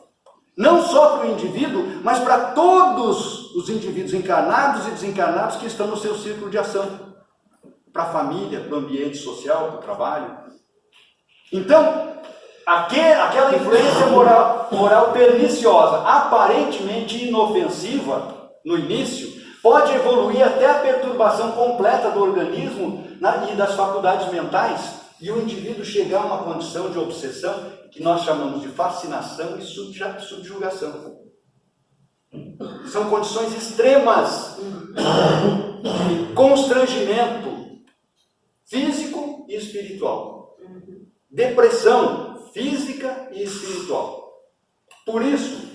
não só para o indivíduo, mas para todos os indivíduos encarnados e desencarnados que estão no seu círculo de ação, para a família, para o ambiente social, para o trabalho. Então, aquela influência moral perniciosa, aparentemente inofensiva no início, pode evoluir até a perturbação completa do organismo e das faculdades mentais, e o indivíduo chegar a uma condição de obsessão que nós chamamos de fascinação e subjugação. São condições extremas de constrangimento físico e espiritual. Depressão física e espiritual. Por isso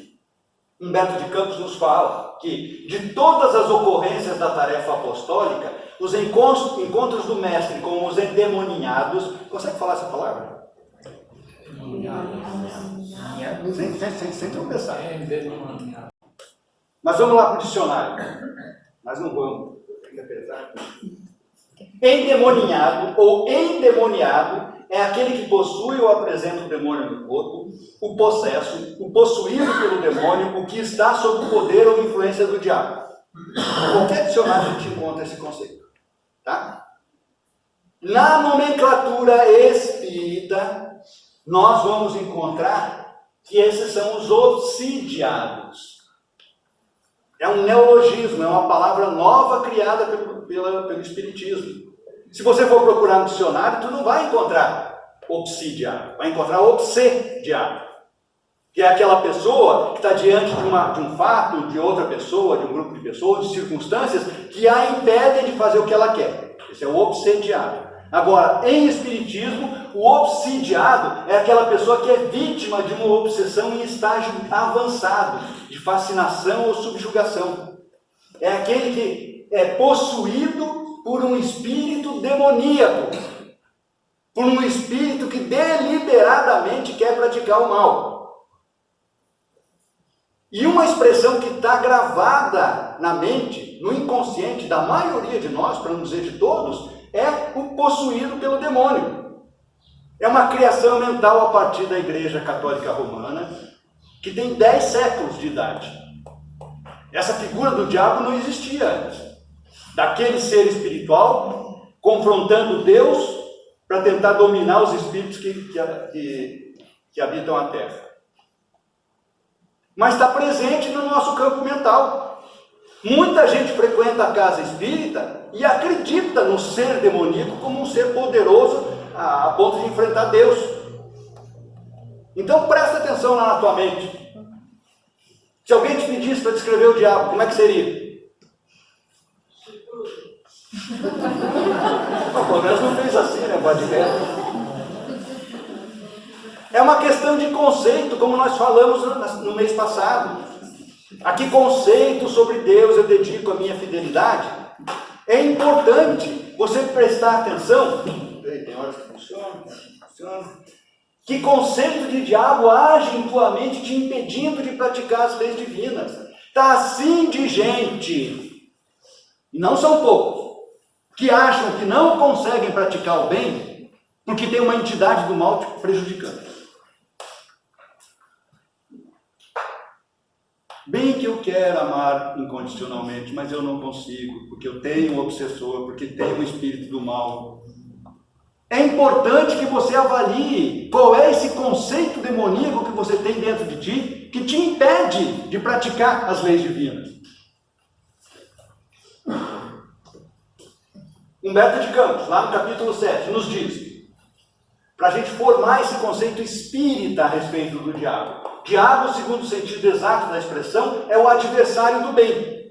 Humberto de Campos nos fala que, de todas as ocorrências da tarefa apostólica, os encontros do mestre com os endemoninhados, consegue falar essa palavra? Sem tropeçar. Mas vamos lá para o dicionário. Mas não vamos. Fica pesado. Endemoninhado ou endemoniado é aquele que possui ou apresenta o demônio no corpo, o possesso, o possuído pelo demônio, o que está sob o poder ou influência do diabo. Em qualquer dicionário a gente encontra esse conceito. Tá? Na nomenclatura espírita, nós vamos encontrar que esses são os obsidiados. É um neologismo, é uma palavra nova criada pelo Espiritismo. Se você for procurar no dicionário, tu não vai encontrar obsidiado, vai encontrar obsediado, que é aquela pessoa que está diante de um fato, de outra pessoa, de um grupo de pessoas, de circunstâncias que a impedem de fazer o que ela quer. Esse é o obsediado. Agora, em Espiritismo, o obsidiado é aquela pessoa que é vítima de uma obsessão em estágio avançado, de fascinação ou subjugação. É aquele que é possuído por um espírito demoníaco, por um espírito que deliberadamente quer praticar o mal. E uma expressão que está gravada na mente, no inconsciente da maioria de nós, para não dizer de todos, é o possuído pelo demônio. É uma criação mental a partir da Igreja Católica Romana, que tem 10 séculos de idade. Essa figura do diabo não existia antes. Daquele ser espiritual confrontando Deus para tentar dominar os espíritos que habitam a Terra. Mas está presente no nosso campo mental. Muita gente frequenta a casa espírita e acredita no ser demoníaco como um ser poderoso a ponto de enfrentar Deus. Então presta atenção lá na tua mente. Se alguém te pedisse para descrever o diabo, como é que seria? Pelo menos não fez assim, né? É uma questão de conceito, como nós falamos no mês passado. A que conceito sobre Deus eu dedico a minha fidelidade? É importante você prestar atenção. Tem horas que funciona. Que conceito de diabo age em tua mente te impedindo de praticar as leis divinas? Está assim de gente, e não são poucos, que acham que não conseguem praticar o bem porque tem uma entidade do mal te prejudicando. Bem que eu quero amar incondicionalmente, mas eu não consigo, porque eu tenho um obsessor, porque tenho um espírito do mal. É importante que você avalie qual é esse conceito demoníaco que você tem dentro de ti, que te impede de praticar as leis divinas. Humberto de Campos, lá no capítulo 7, nos diz, para a gente formar esse conceito espírita a respeito do diabo. Diabo, segundo o sentido exato da expressão, é o adversário do bem.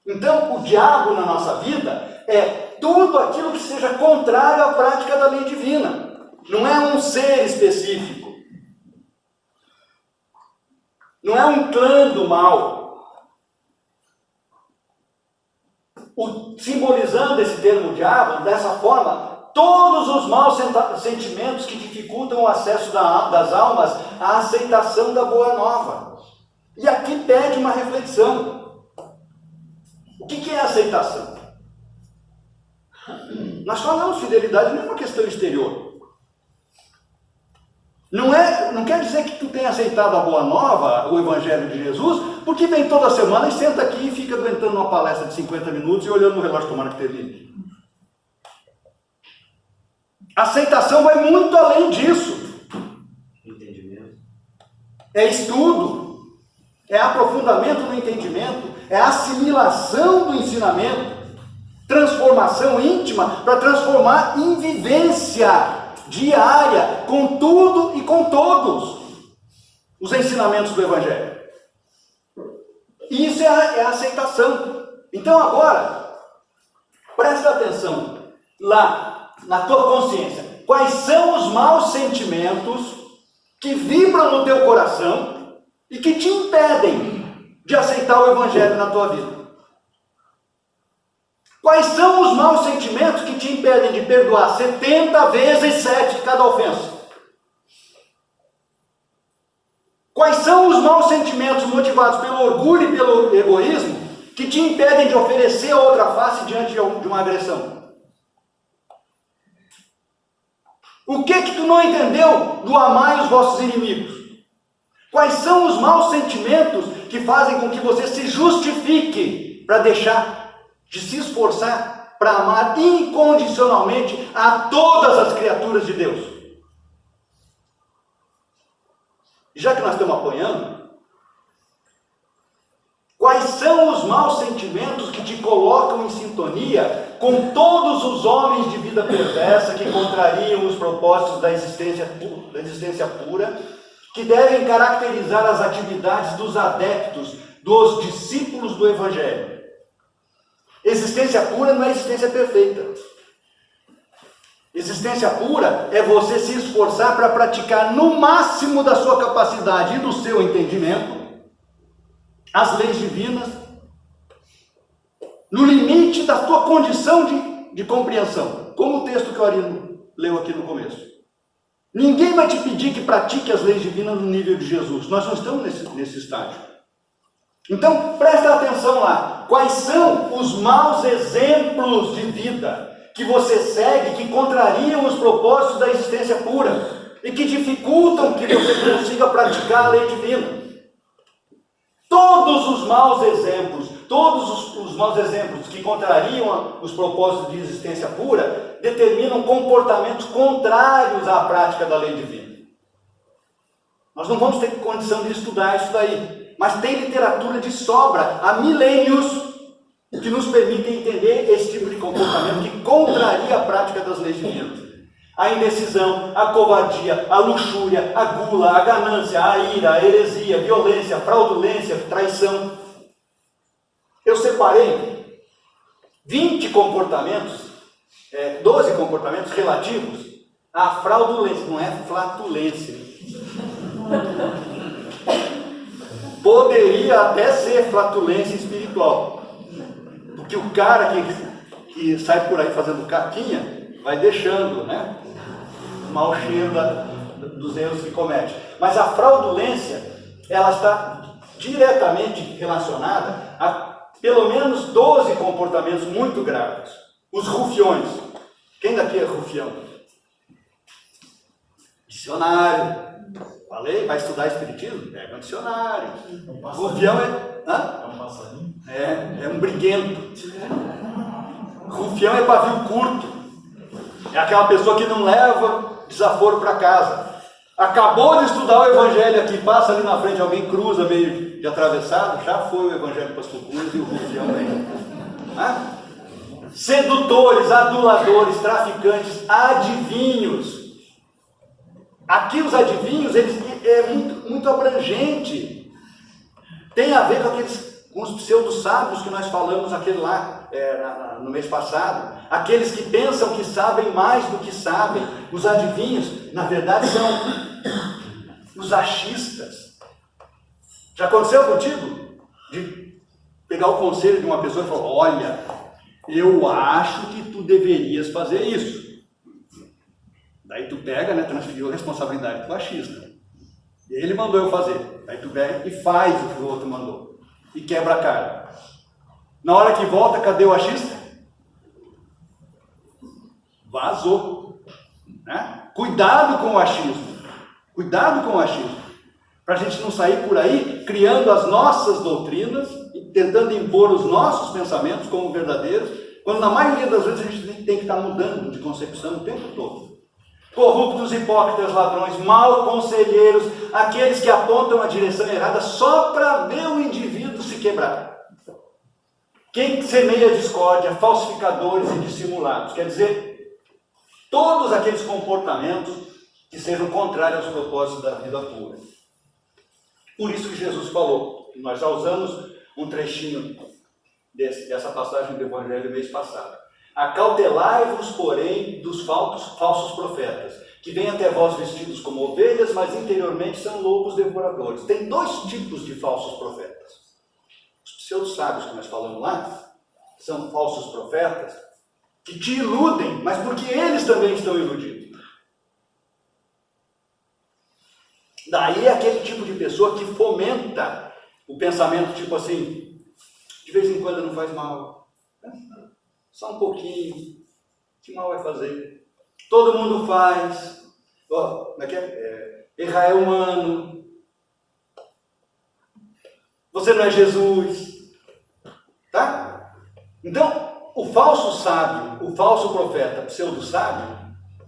Então, o diabo na nossa vida é tudo aquilo que seja contrário à prática da lei divina. Não é um ser específico. Não é um clã do mal. Simbolizando esse termo diabo, dessa forma, todos os maus sentimentos que dificultam o acesso das almas à aceitação da boa nova. E aqui pede uma reflexão. O que é aceitação? Nós falamos fidelidade não é uma questão exterior. Não quer dizer que tu tenha aceitado a boa nova, o Evangelho de Jesus, porque vem toda semana e senta aqui e fica aguentando uma palestra de 50 minutos e olhando no relógio, tomara que termine. A aceitação vai muito além disso. Entendimento. É estudo, é aprofundamento no entendimento, é assimilação do ensinamento, transformação íntima para transformar em vivência diária, com tudo e com todos os ensinamentos do Evangelho. E isso é a aceitação. Então agora, presta atenção lá na tua consciência. Quais são os maus sentimentos que vibram no teu coração e que te impedem de aceitar o Evangelho na tua vida? Quais são os maus sentimentos que te impedem de perdoar 70 vezes 7 cada ofensa? Quais são os maus sentimentos motivados pelo orgulho e pelo egoísmo que te impedem de oferecer a outra face diante de uma agressão? O que tu não entendeu do amai os vossos inimigos? Quais são os maus sentimentos que fazem com que você se justifique para deixar de se esforçar para amar incondicionalmente a todas as criaturas de Deus? Já que nós estamos apanhando, quais são os maus sentimentos que te colocam em sintonia com todos os homens de vida perversa que contrariam os propósitos da existência pura, que devem caracterizar as atividades dos adeptos, dos discípulos do Evangelho? Existência pura não é existência perfeita. Existência pura é você se esforçar para praticar no máximo da sua capacidade e do seu entendimento as leis divinas, no limite da tua condição de compreensão, como o texto que o Arino leu aqui no começo. Ninguém vai te pedir que pratique as leis divinas no nível de Jesus. Nós não estamos nesse estágio. Então, presta atenção lá. Quais são os maus exemplos de vida que você segue, que contrariam os propósitos da existência pura e que dificultam que você consiga praticar a lei divina? Todos os maus exemplos, que contrariam os propósitos de existência pura, determinam comportamentos contrários à prática da lei divina. Nós não vamos ter condição de estudar isso daí, mas tem literatura de sobra há milênios que nos permitem entender esse tipo de comportamento que contraria a prática das leis divinas. A indecisão, a covardia, a luxúria, a gula, a ganância, a ira, a heresia, a violência, a fraudulência, a traição. Eu separei 20 comportamentos, 12 comportamentos relativos à fraudulência, não é flatulência. Poderia até ser flatulência espiritual. Porque o cara que sai por aí fazendo caquinha, vai deixando, né, o mau cheiro dos erros que comete. Mas a fraudulência, ela está diretamente relacionada a pelo menos 12 comportamentos muito graves. Os rufiões. Quem daqui é rufião? Dicionário. Falei, vai estudar espiritismo? Pega um dicionário. Rufião é um passarinho? É um briguento. Rufião é pavio curto. É aquela pessoa que não leva desaforo para casa. Acabou de estudar o Evangelho aqui, passa ali na frente, alguém cruza meio de atravessado, já foi o Evangelho para as Tucunas e o rufião vem. Sedutores, aduladores, traficantes, adivinhos. Aqui os adivinhos, eles é muito abrangente. Tem a ver com os pseudo-sábios que nós falamos aquele lá no mês passado. Aqueles que pensam que sabem mais do que sabem. Os adivinhos, na verdade, são os achistas. Já aconteceu contigo? De pegar o conselho de uma pessoa e falar: olha, eu acho que tu deverias fazer isso. Daí tu pega, né, transferiu a responsabilidade para o achista. Ele mandou eu fazer. Aí tu pega e faz o que o outro mandou. E quebra a cara. Na hora que volta, cadê o achista? Vazou. Né? Cuidado com o achismo. Cuidado com o achismo. Para a gente não sair por aí criando as nossas doutrinas e tentando impor os nossos pensamentos como verdadeiros, quando na maioria das vezes a gente tem que estar mudando de concepção o tempo todo. Corruptos, hipócritas, ladrões, mal conselheiros, aqueles que apontam a direção errada só para ver o indivíduo se quebrar. Quem semeia discórdia, falsificadores e dissimulados. Quer dizer, todos aqueles comportamentos que sejam contrários aos propósitos da vida pura. Por isso que Jesus falou, nós já usamos um trechinho dessa passagem do Evangelho mês passado. Acautelai-vos, porém, dos falsos profetas, que vêm até vós vestidos como ovelhas, mas interiormente são lobos devoradores. Tem dois tipos de falsos profetas. Os pseudo-sábios que nós falamos lá, são falsos profetas, que te iludem, mas porque eles também estão iludidos. Daí é aquele tipo de pessoa que fomenta o pensamento tipo assim, de vez em quando não faz mal, só um pouquinho, que mal vai fazer? Todo mundo faz, errar é humano, você não é Jesus, tá? Então, o falso sábio, o falso profeta, pseudo-sábio,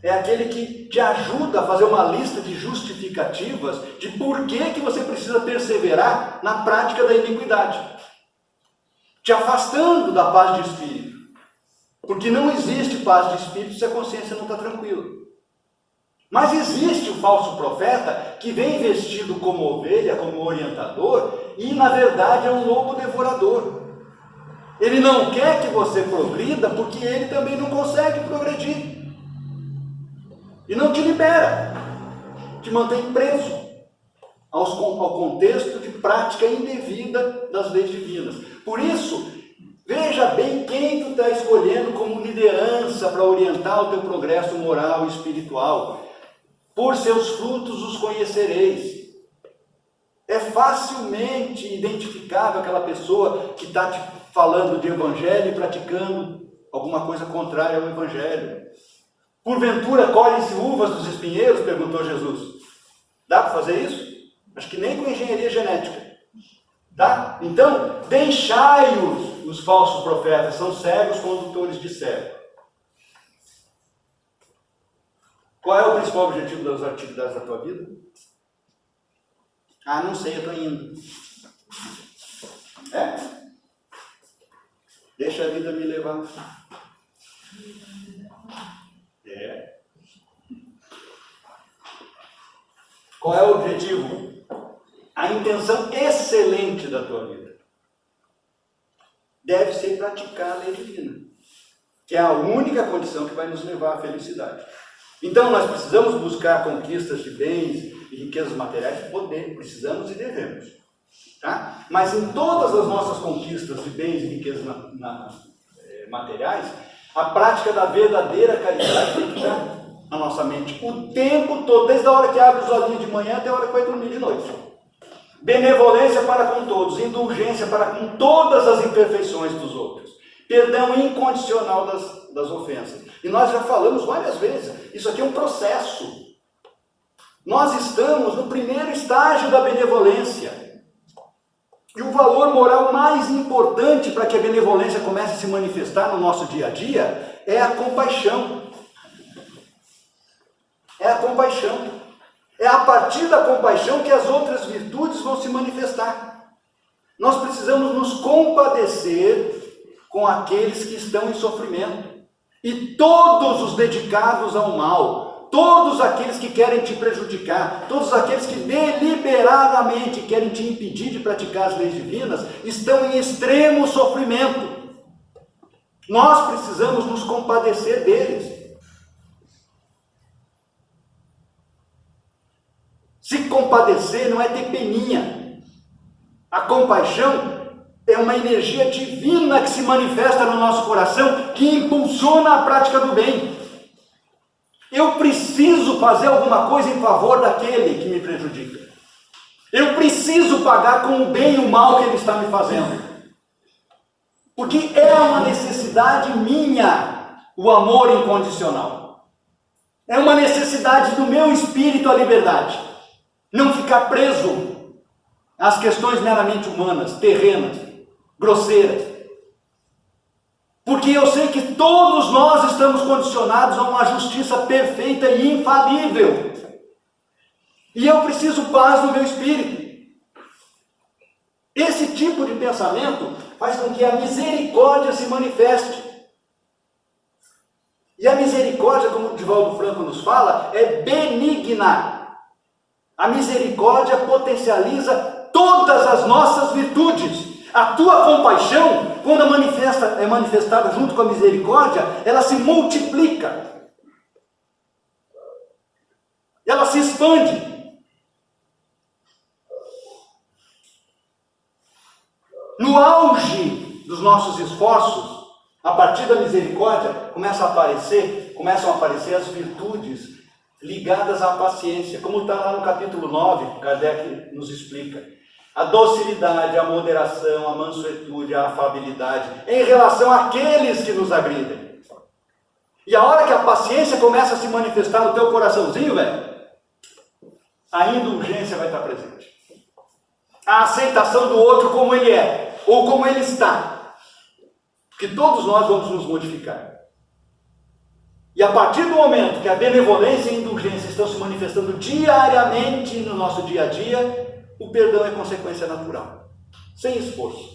é aquele que te ajuda a fazer uma lista de justificativas de por que você precisa perseverar na prática da iniquidade, te afastando da paz de espírito. Porque não existe paz de espírito se a consciência não está tranquila. Mas existe o falso profeta que vem vestido como ovelha, como orientador, e na verdade é um lobo devorador. Ele não quer que você progrida porque ele também não consegue progredir. E não te libera, te mantém preso ao contexto de prática indevida das leis divinas. Por isso, veja bem quem tu está escolhendo como liderança para orientar o teu progresso moral e espiritual. Por seus frutos os conhecereis. É facilmente identificável aquela pessoa que está te falando de evangelho e praticando alguma coisa contrária ao evangelho. Porventura colhem-se uvas dos espinheiros? Perguntou Jesus. Dá para fazer isso? Acho que nem com engenharia genética. Tá? Então, deixai-os, os falsos profetas, são cegos condutores de cego. Qual é o principal objetivo das atividades da tua vida? Ah, não sei, eu estou indo. Deixa a vida me levar. Qual é o objetivo? A intenção excelente da tua vida deve ser praticar a lei divina, que é a única condição que vai nos levar à felicidade. Então nós precisamos buscar conquistas de bens e riquezas materiais, precisamos e devemos. Tá? Mas em todas as nossas conquistas de bens e riquezas materiais, a prática da verdadeira caridade tem que estar na nossa mente o tempo todo, desde a hora que abre os olhinhos de manhã até a hora que vai dormir de noite. Benevolência para com todos, indulgência para com todas as imperfeições dos outros, perdão incondicional das ofensas. E nós já falamos várias vezes, isso aqui é um processo. Nós estamos no primeiro estágio da benevolência. E o valor moral mais importante para que a benevolência comece a se manifestar no nosso dia a dia é a compaixão. É a compaixão. É a partir da compaixão que as outras virtudes vão se manifestar. Nós precisamos nos compadecer com aqueles que estão em sofrimento. E todos os dedicados ao mal, todos aqueles que querem te prejudicar, todos aqueles que deliberadamente querem te impedir de praticar as leis divinas, estão em extremo sofrimento. Nós precisamos nos compadecer deles. Se compadecer não é ter peninha. A compaixão é uma energia divina que se manifesta no nosso coração, que impulsiona a prática do bem. Eu preciso fazer alguma coisa em favor daquele que me prejudica. Eu preciso pagar com o bem e o mal que ele está me fazendo. Porque é uma necessidade minha o amor incondicional. É uma necessidade do meu espírito a liberdade. Não ficar preso às questões meramente humanas, terrenas, grosseiras. Porque eu sei que todos nós estamos condicionados a uma justiça perfeita e infalível. E eu preciso paz no meu espírito. Esse tipo de pensamento faz com que a misericórdia se manifeste. E a misericórdia, como o Divaldo Franco nos fala, é benigna. A misericórdia potencializa todas as nossas virtudes. A tua compaixão, quando é manifestada junto com a misericórdia, ela se multiplica. ela se expande. No auge dos nossos esforços, a partir da misericórdia, começam a aparecer as virtudes ligadas à paciência, como está lá no capítulo 9, Kardec nos explica. A docilidade, a moderação, a mansuetude, a afabilidade, em relação àqueles que nos agridem. E a hora que a paciência começa a se manifestar no teu coraçãozinho, velho, a indulgência vai estar presente. A aceitação do outro como ele é, ou como ele está. Porque todos nós vamos nos modificar. E a partir do momento que a benevolência e a indulgência estão se manifestando diariamente no nosso dia a dia, o perdão é consequência natural, sem esforço.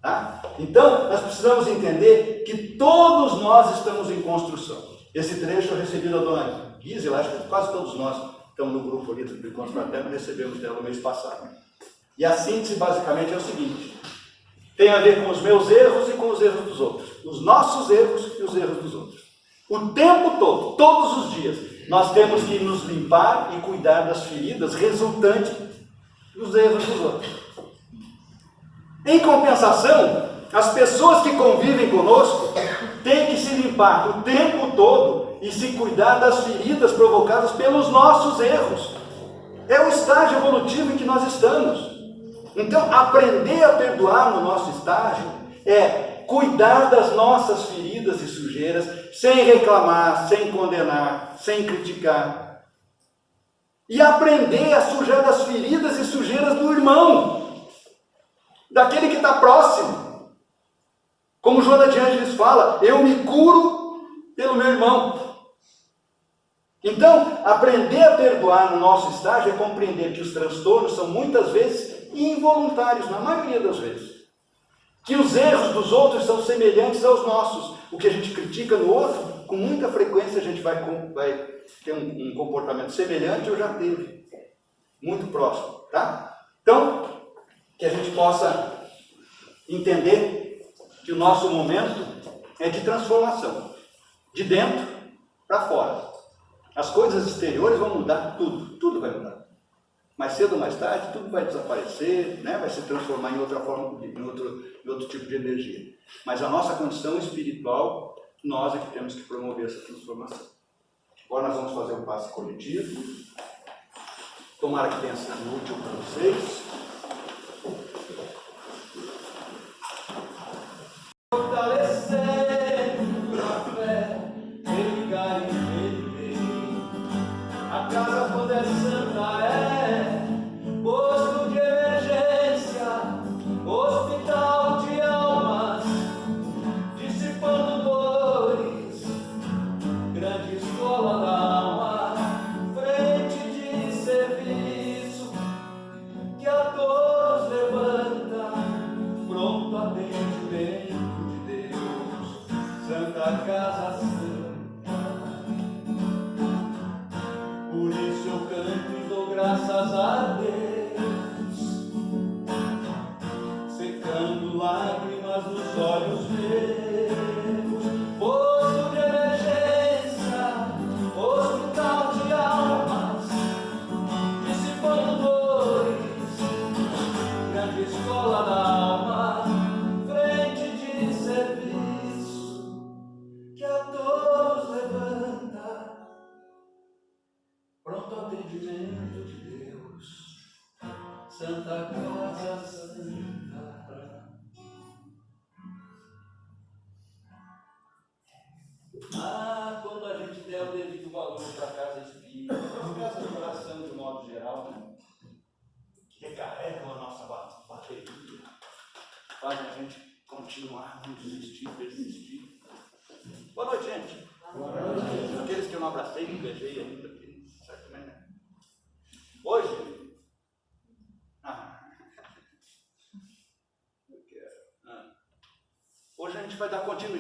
Tá? Então, nós precisamos entender que todos nós estamos em construção. Esse trecho eu recebi da dona Gisela, acho que quase todos nós estamos no grupo ali do Encontro Fraterno, recebemos dela no mês passado. E a síntese basicamente é o seguinte: tem a ver com os meus erros e com os erros dos outros, os nossos erros e os erros dos outros. O tempo todo, todos os dias, nós temos que nos limpar e cuidar das feridas resultantes dos erros dos outros. Em compensação, as pessoas que convivem conosco têm que se limpar o tempo todo e se cuidar das feridas provocadas pelos nossos erros. É o estágio evolutivo em que nós estamos. Então, aprender a perdoar no nosso estágio é cuidar das nossas feridas e sujeiras, sem reclamar, sem condenar, sem criticar. E aprender a sujar das feridas e sujeiras do irmão, daquele que está próximo. Como Joana de Ângeles fala, eu me curo pelo meu irmão. Então, aprender a perdoar no nosso estágio é compreender que os transtornos são muitas vezes involuntários, na maioria das vezes. Que os erros dos outros são semelhantes aos nossos. O que a gente critica no outro, com muita frequência a gente vai ter um comportamento semelhante ou já teve. Muito próximo, tá? Então, que a gente possa entender que o nosso momento é de transformação. De dentro para fora. As coisas exteriores vão mudar tudo vai mudar. Mais cedo ou mais tarde, tudo vai desaparecer, né? Vai se transformar em outra forma, em outro tipo de energia. Mas a nossa condição espiritual, nós é que temos que promover essa transformação. Agora nós vamos fazer um passe coletivo. Tomara que tenha sido útil para vocês. Quando a gente der o devido valor para a casa espírita, as casas de oração de modo geral, né? Que recarregam a nossa bateria, fazem a gente continuar, não desistir, persistir. Boa noite, gente. Boa noite. Aqueles que eu não abracei, não beijei ainda, certamente, né? Hoje, hoje a gente vai dar continuidade.